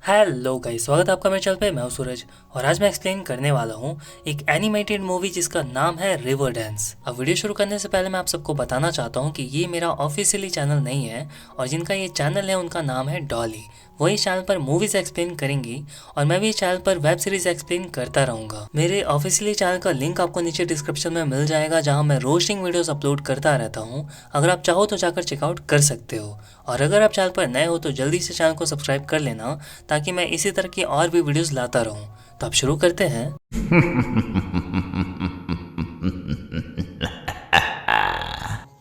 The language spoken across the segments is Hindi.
हेलो गाइस, स्वागत है आपका मेरे चैनल पे। मैं हूं सूरज और आज मैं एक्सप्लेन करने वाला हूं एक एनिमेटेड मूवी जिसका नाम है रिवर डांस। अब वीडियो शुरू करने से पहले मैं आप सबको बताना चाहता हूं कि ये मेरा ऑफिशियली चैनल नहीं है और जिनका ये चैनल है उनका नाम है डॉली। वो इस चैनल पर मूवीज एक्सप्लेन करेंगी और मैं भी इस चैनल पर वेब सीरीज एक्सप्लेन करता रहूंगा। मेरे ऑफिशियली चैनल का लिंक आपको नीचे डिस्क्रिप्शन में मिल जाएगा, जहां मैं रोस्टिंग वीडियोस अपलोड करता रहता हूं। अगर आप चाहो तो जाकर चेकआउट कर सकते हो। और अगर आप चैनल पर नए हो तो जल्दी से चैनल को सब्सक्राइब कर लेना, ताकि मैं इसी तरह की और भी वीडियोस लाता रहूं। तो अब शुरू करते हैं।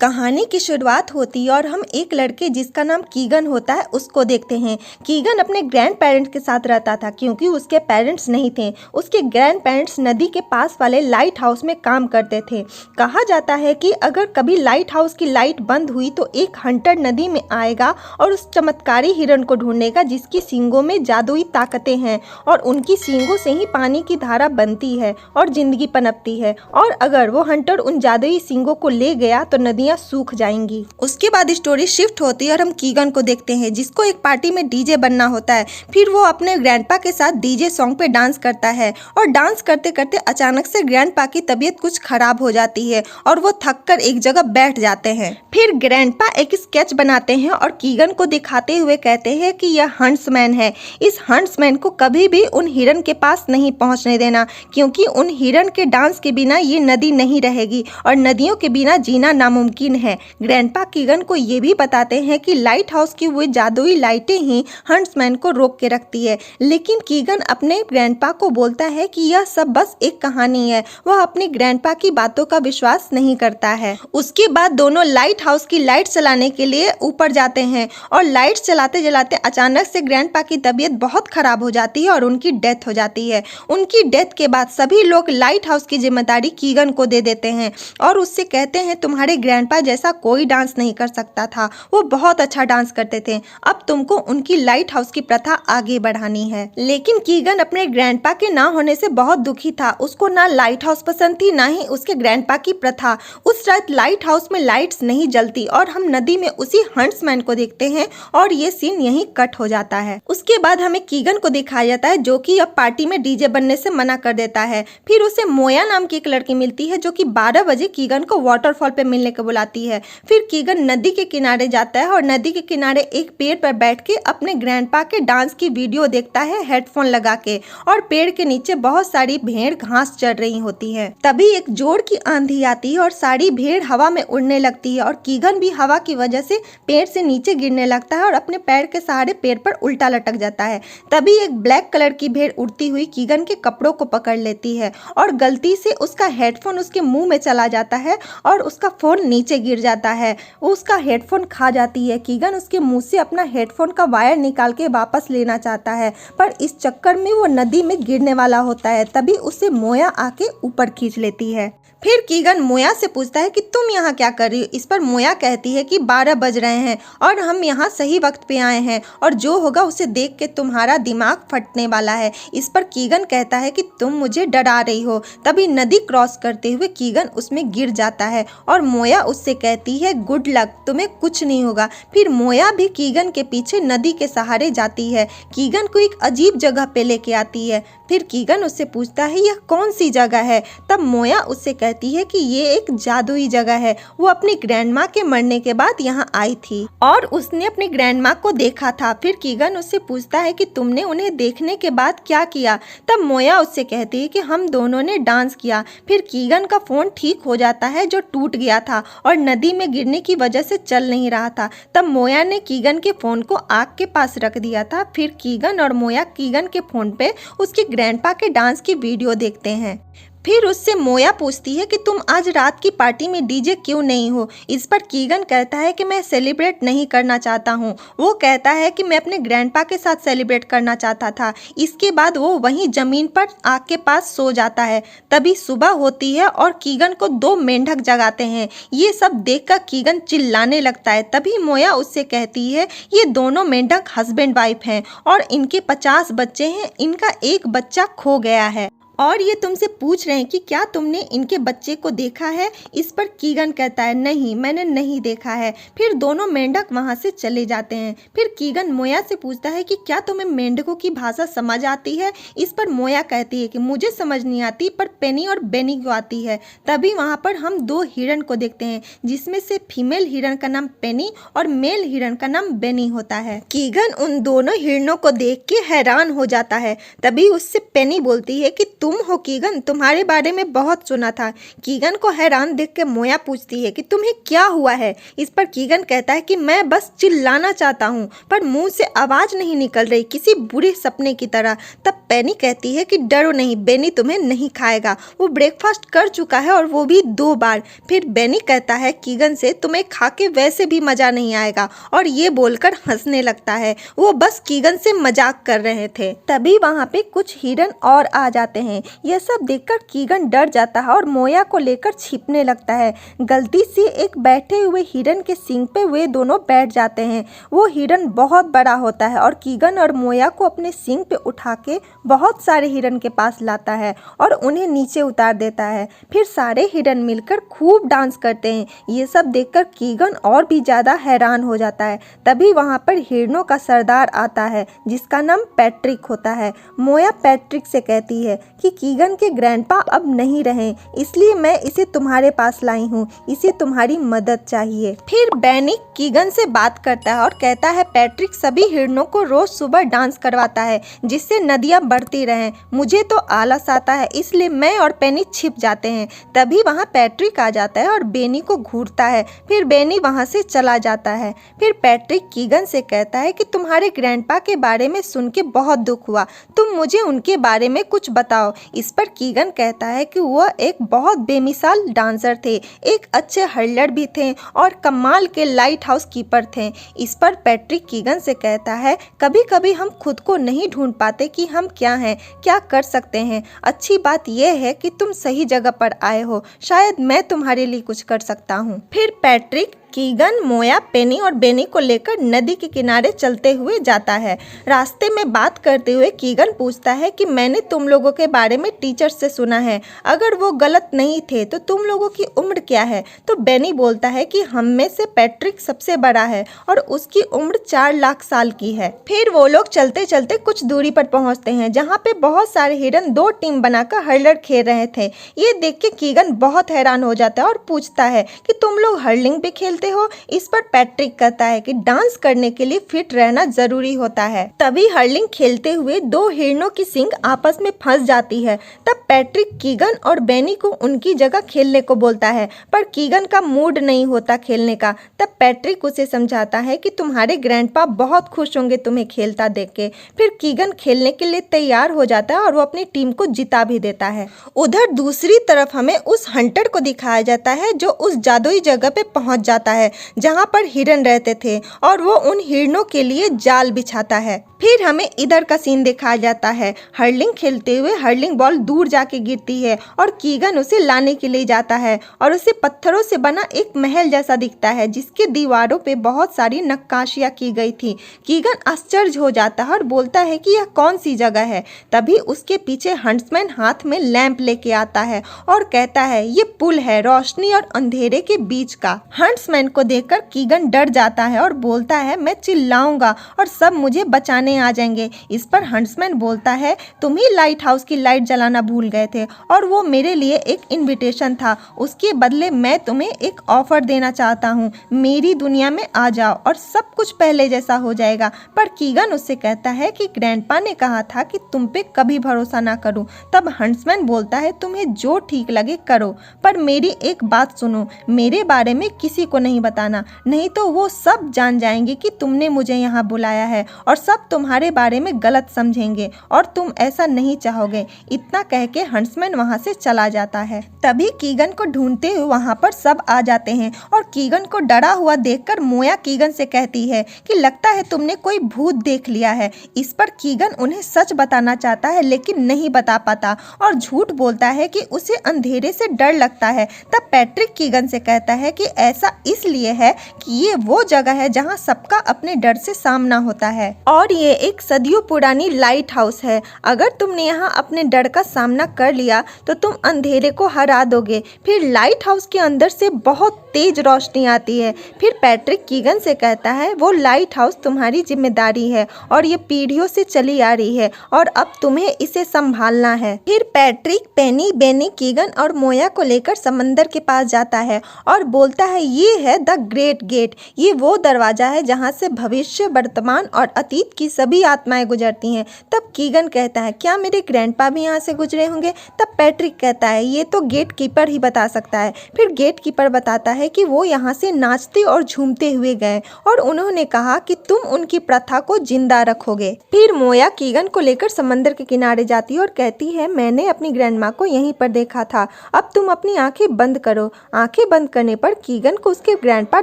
कहानी की शुरुआत होती है और हम एक लड़के जिसका नाम कीगन होता है उसको देखते हैं। कीगन अपने ग्रैंड पेरेंट्स के साथ रहता था क्योंकि उसके पेरेंट्स नहीं थे। उसके ग्रैंड पेरेंट्स नदी के पास वाले लाइट हाउस में काम करते थे। कहा जाता है कि अगर कभी लाइट हाउस की लाइट बंद हुई तो एक हंटर नदी में आएगा और उस चमत्कारी हिरण को ढूंढेगा जिसकी सींगों में जादुई ताकतें हैं और उनकी सींगों से ही पानी की धारा बनती है और जिंदगी पनपती है। और अगर वो हंटर उन जादुई सींगों को ले गया तो नदियाँ सूख जाएंगी। उसके बाद स्टोरी शिफ्ट होती है और हम कीगन को देखते हैं जिसको एक पार्टी में डीजे बनना होता है। फिर वो अपने ग्रैंडपा के साथ डीजे सॉन्ग पे डांस करता है और डांस करते करते अचानक से ग्रैंडपा की तबीयत कुछ खराब हो जाती है और वो थक कर एक जगह बैठ जाते हैं। फिर ग्रैंडपा एक स्केच बनाते हैं और कीगन को दिखाते हुए कहते हैं कि यह हंट्समैन है। इस हंट्समैन को कभी भी उन हिरन के पास नहीं पहुंचने देना, क्योंकि उन हिरन के डांस के बिना ये नदी नहीं रहेगी और नदियों के बिना जीना नामुमकिन है। ग्रैंडपा कीगन को ये भी बताते हैं कि लाइट हाउस की वो जादुई लाइटें ही हंट्समैन को रोक के रखती है। लेकिन कीगन अपने ग्रैंडपा को बोलता है कि यह सब बस एक कहानी है। वह अपनी ग्रैंडपा की बातों का विश्वास नहीं करता है। उसके बाद दोनों लाइट हाउस की लाइट चलाने के लिए ऊपर जाते हैं और लाइट चलाते चलाते अचानक से ग्रैंडपा की तबीयत बहुत खराब हो जाती है और उनकी डेथ हो जाती है। उनकी डेथ के बाद सभी लोग लाइट हाउस की जिम्मेदारी कीगन को दे देते हैं और उससे कहते हैं तुम्हारे ग्रैंडपा जैसा कोई डांस नहीं कर सकता था, वो बहुत अच्छा डांस करते थे। अब तुमको उनकी लाइट हाउस की प्रथा आगे बढ़ानी है। लेकिन कीगन अपने ग्रैंडपा के ना होने से बहुत दुखी था। उसको ना लाइट हाउस पसंद थी, ना ही उसके ग्रैंडपा की प्रथा। उस रात लाइट हाउस में लाइट्स नहीं जलती और हम नदी में उसी हंट्समैन को देखते हैं और ये सीन यहीं कट हो जाता है। उसके बाद हमें कीगन को दिखाया जाता है जो कि अब पार्टी में डीजे बनने से मना कर देता है। फिर उसे मोया नाम की एक लड़की मिलती है जो कि 12 बजे कीगन को वाटरफॉल पे मिलने को बुलाती है। फिर कीगन नदी के किनारे जाता है और नदी के किनारे एक पेड़ पर बैठ के अपने ग्रैंडपा के डांस की वीडियो देखता है हेडफोन लगा के। और पेड़ के नीचे बहुत सारी भेड़ घास चढ़ रही होती है। तभी एक जोर की आंधी आती है और सारी भेड़ हवा में उड़ने लगती है और कीगन भी हवा की वजह से पेड़ से नीचे गिरने लगता है और अपने पैर के सहारे पेड़ पर उल्टा लटक जाता है। तभी एक ब्लैक कलर की भेड़ उड़ती हुई कीगन के कपड़ों को पकड़ लेती है और गलती से उसका हेडफोन उसके मुंह में चला जाता है और उसका फोन नीचे गिर जाता है। वो उसका हेडफोन खा जाती है। कीगन उसके मुंह से अपना हेडफोन का वायर निकाल के वापस लेना चाहता है, पर इस चक्कर में वो नदी में गिरने वाला होता है। तभी उसे मोया आके ऊपर खींच लेती है। फिर कीगन मोया से पूछता है कि तुम यहाँ क्या कर रही हो। इस पर मोया कहती है कि 12 बज रहे हैं और हम यहाँ सही वक्त पे आए हैं और जो होगा उसे देख के तुम्हारा दिमाग फटने वाला है। इस पर कीगन कहता है कि तुम मुझे डरा रही हो। तभी नदी क्रॉस करते हुए कीगन उसमें गिर जाता है और मोया उससे कहती है गुड लक, तुम्हें कुछ नहीं होगा। फिर मोया भी कीगन के पीछे नदी के सहारे जाती है। कीगन को एक अजीब जगह पे लेके आती है। फिर कीगन उससे पूछता है यह कौन सी जगह है। तब मोया उससे कहती है कि ये एक जादुई जगह है। वो अपनी ग्रैंडमा के मरने के बाद यहाँ आई थी और उसने अपनी ग्रैंडमा को देखा था। फिर कीगन उससे पूछता है कि तुमने उन्हें देखने के बाद क्या किया। तब मोया उससे कहती है कि हम दोनों ने डांस किया। फिर कीगन का फोन ठीक हो जाता है जो टूट गया था और नदी में गिरने की वजह से चल नहीं रहा था। तब मोया ने कीगन के फोन को आग के पास रख दिया था। फिर कीगन और मोया कीगन के फोन पे उसके ग्रैंडपा के डांस की वीडियो देखते हैं। फिर उससे मोया पूछती है कि तुम आज रात की पार्टी में डीजे क्यों नहीं हो। इस पर कीगन कहता है कि मैं सेलिब्रेट नहीं करना चाहता हूँ। वो कहता है कि मैं अपने ग्रैंडपा के साथ सेलिब्रेट करना चाहता था। इसके बाद वो वहीं जमीन पर आग के पास सो जाता है। तभी सुबह होती है और कीगन को 2 मेंढक जगाते हैं। ये सब देखकर कीगन चिल्लाने लगता है। तभी मोया उससे कहती है ये दोनों मेंढक हस्बैंड वाइफ हैं और इनके 50 बच्चे हैं, इनका एक बच्चा खो गया है। और ये तुमसे पूछ रहे हैं कि क्या तुमने इनके बच्चे को देखा है। इस पर कीगन कहता है नहीं, मैंने नहीं देखा है। फिर दोनों मेंढक वहाँ से चले जाते हैं। फिर कीगन मोया से पूछता है कि क्या तुम्हें मेंढकों की भाषा समझ आती है। इस पर मोया कहती है कि मुझे समझ नहीं आती, पर पेनी और बेनी को आती है। तभी वहाँ पर हम दो हिरन को देखते हैं, जिसमें से फीमेल हिरन का नाम पेनी और मेल हिरन का नाम बेनी होता है। कीगन उन दोनों हिरणों को देख के हैरान हो जाता है। तभी उससे पेनी बोलती है कि तुम हो कीगन, तुम्हारे बारे में बहुत सुना था। कीगन को हैरान देख के मोया पूछती है कि तुम्हें क्या हुआ है। इस पर कीगन कहता है कि मैं बस चिल्लाना चाहता हूँ, पर मुंह से आवाज नहीं निकल रही, किसी बुरे सपने की तरह। तब पेनी कहती है कि डरो नहीं, बेनी तुम्हें नहीं खाएगा, वो ब्रेकफास्ट कर चुका है और वो भी 2 बार। फिर बेनी कहता है कीगन से तुम्हें खा के वैसे भी मजा नहीं आएगा, और ये बोलकर हंसने लगता है। वो बस कीगन से मजाक कर रहे थे। तभी वहाँ पे कुछ हिरन और आ जाते हैं। यह सब देखकर कीगन डर जाता है और मोया को लेकर छिपने लगता है। गलती से एक बैठे हुए हिरन के सींग पे वे दोनों बैठ जाते हैं। वो हिरन बहुत बड़ा होता है और कीगन और मोया को अपने सींग पे उठा के बहुत सारे हिरन के पास लाता है और उन्हें नीचे उतार देता है। फिर सारे हिरन मिलकर खूब डांस करते हैं। ये सब देखकर कीगन और भी ज़्यादा हैरान हो जाता है। तभी वहाँ पर हिरनों का सरदार आता है, जिसका नाम पैट्रिक होता है। मोया पैट्रिक से कहती है कि कीगन के ग्रैंडपा अब नहीं रहे, इसलिए मैं इसे तुम्हारे पास लाई हूँ, इसे तुम्हारी मदद चाहिए। फिर बेनी कीगन से बात करता है और कहता है पैट्रिक सभी हिरणों को रोज सुबह डांस करवाता है, जिससे नदियाँ बढ़ती रहें। मुझे तो आलस आता है, इसलिए मैं और पेनी छिप जाते हैं। तभी वहाँ पैट्रिक आ जाता है और बेनी को घूरता है। फिर बेनी वहाँ से चला जाता है। फिर पैट्रिक कीगन से कहता है कि तुम्हारे ग्रैंडपा के बारे में सुन के बहुत दुख हुआ, तुम मुझे उनके बारे में कुछ बताओ। इस पर कीगन कहता है कि वह एक बहुत बेमिसाल डांसर थे, एक अच्छे हल्लड़ भी थे और कमाल के लाइट हाउस कीपर थे। इस पर पैट्रिक कीगन से कहता है कभी कभी हम खुद को नहीं ढूंढ पाते कि हम क्या हैं, क्या कर सकते हैं। अच्छी बात यह है कि तुम सही जगह पर आए हो, शायद मैं तुम्हारे लिए कुछ कर सकता हूँ। फिर पैट्रिक कीगन, मोया, पेनी और बेनी को लेकर नदी के किनारे चलते हुए जाता है। रास्ते में बात करते हुए कीगन पूछता है कि मैंने तुम लोगों के बारे में टीचर से सुना है, अगर वो गलत नहीं थे तो तुम लोगों की उम्र क्या है। तो बेनी बोलता है कि हम में से पैट्रिक सबसे बड़ा है और उसकी उम्र 4 लाख साल की है। फिर वो लोग चलते चलते कुछ दूरी पर पहुंचते हैं, जहाँ पे बहुत सारे हिरन 2 टीम बनाकर हर्लर खेल रहे थे। ये देख के कीगन बहुत हैरान हो जाता है और पूछता है कि तुम लोग हर्लिंग भी खेलते हो। इस पर पैट्रिक कहता है कि डांस करने के लिए फिट रहना जरूरी होता है। तभी हर्लिंग खेलते हुए 2 हिरणों की सींग आपस में फंस जाती है। तब पैट्रिक कीगन और बेनी को उनकी जगह खेलने को बोलता है, पर कीगन का मूड नहीं होता खेलने का। तब पैट्रिक उसे समझाता है कि तुम्हारे ग्रैंडपा बहुत खुश होंगे तुम्हें खेलता देख के। फिर कीगन खेलने के लिए तैयार हो जाता है और वो अपनी टीम को जिता भी देता है। उधर दूसरी तरफ हमें उस हंटर को दिखाया जाता है, जो उस जादुई जगह पे पहुंच जाता है जहां पर हिरन रहते थे, और वो उन हिरणों के लिए जाल बिछाता है। फिर हमें इधर का सीन दिखाया जाता है। हर्लिंग खेलते हुए हर्लिंग बॉल दूर जाके गिरती है और कीगन उसे लाने के लिए जाता है और उसे पत्थरों से बना एक महल जैसा दिखता है, जिसके दीवारों पे बहुत सारी नक्काशियां की गई थी। कीगन आश्चर्य हो जाता है और बोलता है कि यह कौन सी जगह है। तभी उसके पीछे हंट्समैन हाथ में लैंप लेके आता है और कहता है ये पुल है, रोशनी और अंधेरे के बीच का। हंट्समैन को देखकर कीगन डर जाता है और बोलता है मैं चिल्लाऊंगा और सब मुझे बचाने आ जाएंगे। इस पर हंट्समैन बोलता है तुम ही लाइट हाउस की लाइट जलाना भूल गए थे और वो मेरे लिए एक इनविटेशन था, उसके बदले मैं तुम्हें एक ऑफर देना चाहता हूँ, मेरी दुनिया में आ जाओ और सब कुछ पहले जैसा हो जाएगा। पर कीगन उससे कहता है कि ग्रैंडपा ने कहा था कि तुम पे कभी भरोसा ना करूं। तब हंट्समैन बोलता है तुम्हें जो ठीक लगे करो, पर मेरी एक बात सुनो, मेरे बारे में किसी को नहीं बताना, नहीं तो वो सब जान जाएंगे कि तुमने मुझे यहाँ बुलाया है और सब तुम्हारे बारे में गलत समझेंगे और तुम ऐसा नहीं चाहोगे। इतना कह के हंट्समैन वहाँ से चला जाता है। तभी कीगन को ढूंढते हुए वहाँ पर सब आ जाते हैं और कीगन को डरा हुआ देखकर मोया कीगन से कहती है कि लगता है तुमने कोई भूत देख लिया है। इस पर कीगन उन्हें सच बताना चाहता है लेकिन नहीं बता पाता और झूठ बोलता है कि उसे अंधेरे से डर लगता है। तब पैट्रिक कीगन से कहता है कि ऐसा इसलिए है कि ये वो जगह है जहाँ सबका अपने डर से सामना होता है और ये ये एक सदियों पुरानी लाइट हाउस है। अगर तुमने यहाँ अपने डर का सामना कर लिया तो तुम अंधेरे को हरा दोगे। फिर लाइट हाउस के अंदर से बहुत तेज रोशनी आती है। फिर पैट्रिक कीगन से कहता है वो लाइट हाउस तुम्हारी जिम्मेदारी है और ये पीढ़ियों से चली आ रही है और अब तुम्हें इसे संभालना है। फिर पैट्रिक पेनी, बेनी, कीगन और मोया को लेकर समंदर के पास जाता है और बोलता है ये है द ग्रेट गेट। ये वो दरवाजा है जहाँ से भविष्य, वर्तमान और अतीत की सभी आत्माएं गुजरती हैं। तब कीगन कहता है क्या मेरे ग्रैंडपा भी यहाँ से गुजरे होंगे? तब पैट्रिक कहता है ये तो गेट कीपर ही बता सकता है। फिर गेट कीपर बताता है कि वो यहाँ से नाचते और झूमते हुए गए और उन्होंने कहा कि तुम उनकी प्रथा को जिंदा रखोगे। फिर मोया कीगन को लेकर समंदर के किनारे जाती है और कहती है मैंने अपनी ग्रैंडमा को यहीं पर देखा था, अब तुम अपनी आंखें बंद करो। आंखें बंद करने पर कीगन को उसके ग्रैंडपा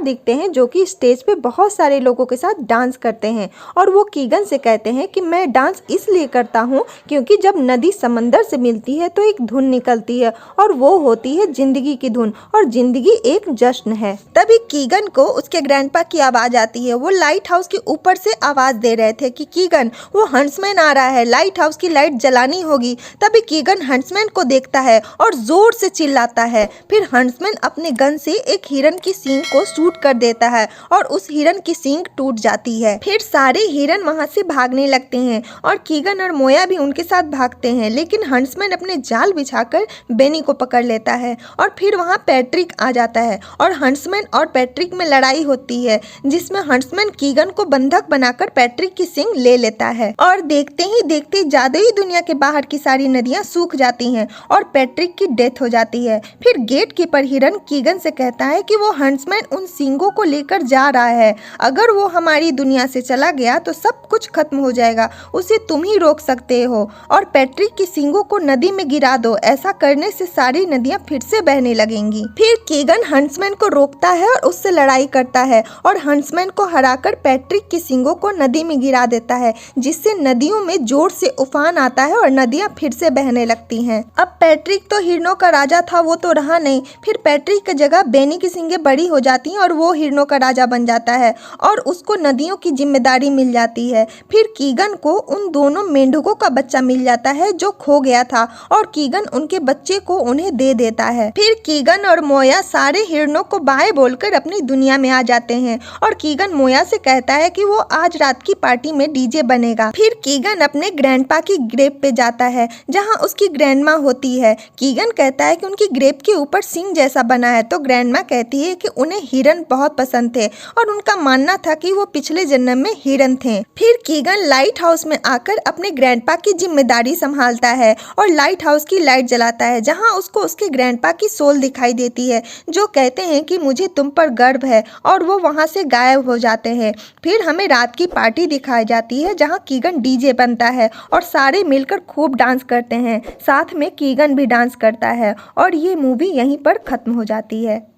दिखते हैं जो कि स्टेज पे बहुत सारे लोगों के साथ डांस करते हैं और वो कीगन से कहते हैं कि मैं डांस इसलिए करता हूँ क्योंकि जब नदी समंदर से मिलती है तो एक धुन निकलती है और वो होती है जिंदगी की धुन और जिंदगी एक जश्न है। तभी कीगन को उसके ग्रैंडपा की आवाज आती है। वो लाइट हाउस के ऊपर से आवाज दे रहे थे कि कीगन वो हंट्समैन आ रहा है, लाइट हाउस की लाइट जलानी होगी। तभी कीगन हंट्समैन को देखता है और जोर से चिल्लाता है। फिर हंट्समैन अपने गन से एक हिरन की सींग को शूट कर देता है और उस हिरन की सींग टूट जाती है। फिर सारे हिरन वहां से भागने लगते हैं और कीगन और मोया भी उनके साथ भागते हैं, लेकिन हंट्समैन अपने जाल बिछाकर बेनी को पकड़ लेता है और फिर वहां पैट्रिक आ जाता है और हंट्समैन और पैट्रिक में लड़ाई होती है जिसमें हंट्समैन कीगन को बंधक बनाकर पैट्रिक की सींग ले लेता है और देखते ही देखते जादुई दुनिया के बाहर की सारी नदियां सूख जाती हैं और पैट्रिक की डेथ हो जाती है। फिर गेट कीपर हिरन कीगन से कहता है कि वो हंट्समैन उन सींगों को लेकर जा रहा है, अगर वो हमारी दुनिया से चला गया तो सब कुछ खत्म हो जाएगा, उसे तुम ही रोक सकते हो और पैट्रिक की सींगों को नदी में गिरा दो, ऐसा करने से सारी नदियां फिर से बहने लगेंगी। फिर कीगन हंट्समैन को रोकता है और उससे लड़ाई करता है और हंट्समैन को हराकर पैट्रिक की सींगों को नदी में गिरा देता है जिससे नदियों में जोर से उफान आता है और नदियां फिर से बहने लगती हैं। अब पैट्रिक तो हिरणों का राजा था, वो तो रहा नहीं। फिर पैट्रिक की जगह बेनी की सींगें बड़ी हो जाती हैं और वो हिरणों का राजा बन जाता है और उसको नदियों की जिम्मेदारी मिल जाती है। फिर कीगन को उन दोनों मेंढकों का बच्चा मिल जाता है जो खो गया था और कीगन उनके बच्चे को उन्हें दे देता है। फिर कीगन और मोया सारे हिरणों को बाय बोलकर अपनी दुनिया में आ जाते हैं और कीगन मोया से कहता है कि वो आज रात की पार्टी में डीजे बनेगा। फिर कीगन अपने ग्रैंडपा की ग्रेव पे जाता है जहाँ उसकी ग्रैंडमा होती है। कीगन कहता है कि उनकी ग्रेव के ऊपर सिंह जैसा बना है तो ग्रैंडमा कहती है कि उन्हें हिरन बहुत पसंद थे और उनका मानना था कि वो पिछले जन्म में हिरन थे। फिर कीगन लाइट हाउस में आकर अपने ग्रैंडपा की जिम्मेदारी संभालता है और लाइट हाउस की लाइट जलाता है जहाँ उसको उसके ग्रैंडपा की सोल दिखाई देती है जो कहते हैं कि मुझे तुम पर गर्व है और वो वहाँ से गायब हो जाते हैं। फिर हमें रात की पार्टी दिखाई जाती है जहाँ कीगन डीजे बनता है और सारे मिलकर खूब डांस करते हैं, साथ में कीगन भी डांस करता है और ये मूवी यहीं पर खत्म हो जाती है।